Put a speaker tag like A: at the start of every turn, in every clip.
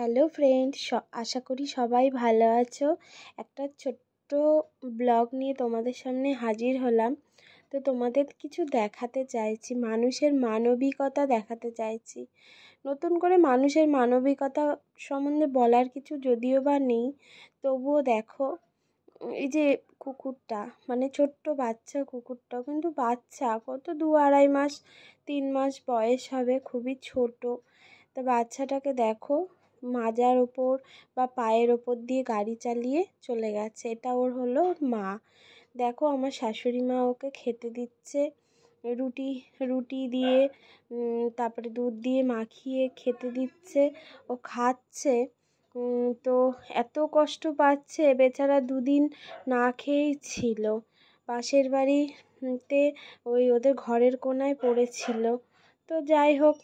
A: Hello friend, আশা করি সবাই ভালো আছো। একটা ছোট্ট ব্লগ নিয়ে তোমাদের সামনে হাজির হলাম। তো তোমাদের কিছু দেখাতে চাইছি, মানুষের মানবিকতা দেখাতে চাইছি। নতুন করে মানুষের মানবিকতা সম্বন্ধে বলার কিছু যদিও বা নেই, তবুও দেখো এই যে কুকুরটা, মানে ছোট্ট বাচ্চা কুকুরটা, কিন্তু বাচ্চা কত 2-2.5 মাস 3 মাস বয়স হবে, খুবই ছোট। তো বাচ্চাটাকে দেখো মাজার ওপর বা পায়ের ওপর দিয়ে গাড়ি চালিয়ে চলে গেছে। এটা ওর হলো মা। দেখো আমার শাশুড়ি মা ওকে খেতে দিচ্ছে, রুটি রুটি দিয়ে তারপরে দুধ দিয়ে মাখিয়ে খেতে দিচ্ছে, ও খাচ্ছে। তো এত কষ্ট পাচ্ছে বেচারা, দুদিন না খেয়েই ছিল। পাশের বাড়িতে ওদের ঘরের কোনায় পড়েছিল। তো যাই হোক,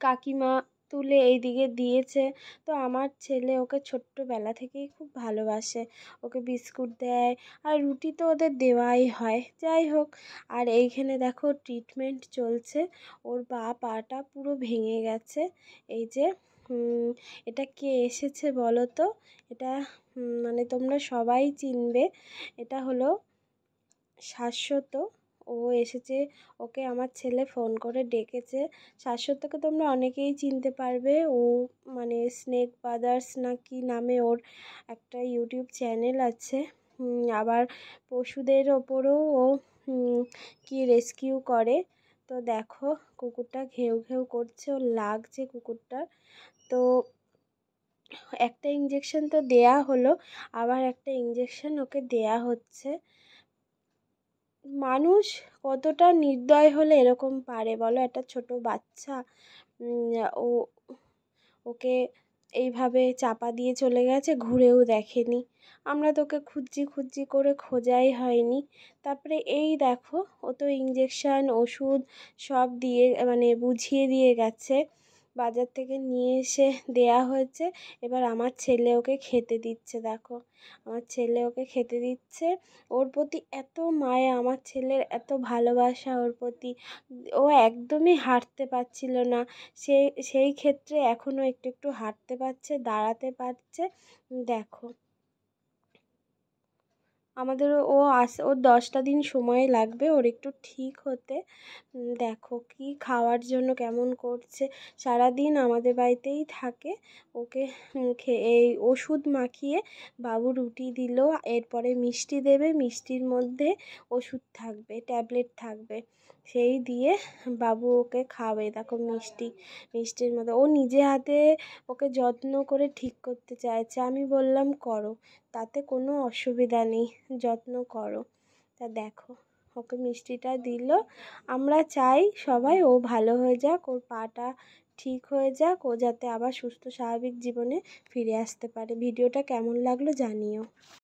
A: কাকিমা তুলে এইদিকে দিয়েছে। তো আমার ছেলে ওকে ছোট্টবেলা থেকেই খুব ভালোবাসে, ওকে বিস্কুট দেয়, আর রুটি তো ওদের দেওয়াই হয়। যাই হোক, আর এইখানে দেখো ট্রিটমেন্ট চলছে, ওর পাটা পুরো ভেঙে গেছে। এই যে এটা কে এসেছে বলো তো? এটা মানে তোমরা সবাই চিনবে, এটা হলো শাশ্বত। ও এসেছে, ওকে আমার ছেলে ফোন করে ডেকেছে। শাশ্বতকে তোমরা অনেকেই চিনতে পারবে, ও মানে স্নেক ব্রাদার্স না কি নামে ওর একটা ইউটিউব চ্যানেল আছে। আবার পশুদের ওপরেও ও কি রেস্কিউ করে। তো দেখো কুকুরটা ঘেউ ঘেউ করছে, ওর লাগছে কুকুরটার। তো একটা ইঞ্জেকশন তো দেয়া হলো, আবার একটা ইঞ্জেকশন ওকে দেয়া হচ্ছে। মানুষ কতটা নির্দয় হলে এরকম পারে বলো? একটা ছোট বাচ্চা, ও ওকে এইভাবে চাপা দিয়ে চলে গেছে, ঘুরেও দেখেনি। আমরা তোকে খুঁজছি খুঁজছি করে খোঁজাই হয়নি। তারপরে এই দেখো, ও তো ইঞ্জেকশন ওষুধ সব দিয়ে মানে বুঝিয়ে দিয়ে গেছে, বাজার থেকে নিয়ে এসে দেয়া হয়েছে। এবার আমার ছেলে ওকে খেতে দিচ্ছে। দেখো আমার ছেলে ওকে খেতে দিচ্ছে। ওর প্রতি এত মায়া, আমার ছেলের এত ভালোবাসা ওর প্রতি। ও একদমই হাঁটতে পারছিল না, সেই ক্ষেত্রে এখনও একটু একটু হাঁটতে পারছে, দাঁড়াতে পারছে। দেখো আমাদের ওর 10টা দিন সময় লাগবে ওর একটু ঠিক হতে। দেখো কি খাওয়ার জন্য কেমন করছে, সারাদিন আমাদের বাড়িতেই থাকে। ওকে এই ওষুধ মাখিয়ে বাবু রুটি দিল, এরপরে মিষ্টি দেবে, মিষ্টির মধ্যে ওষুধ থাকবে, ট্যাবলেট থাকবে, সেই দিয়ে বাবু ওকে খাবে। দেখো মিষ্টির মধ্যে ও নিজে হাতে ওকে যত্ন করে ঠিক করতে চাইছে। আমি বললাম করো, তাতে কোনো অসুবিধা নেই, যত্ন করো। তা দেখো ওকে মিষ্টিটা দিল। আমরা চাই সবাই ও ভালো হয়ে যাক, ওর পাটা ঠিক হয়ে যাক, ও যাতে আবার সুস্থ স্বাভাবিক জীবনে ফিরে আসতে পারে। ভিডিওটা কেমন লাগলো জানিও।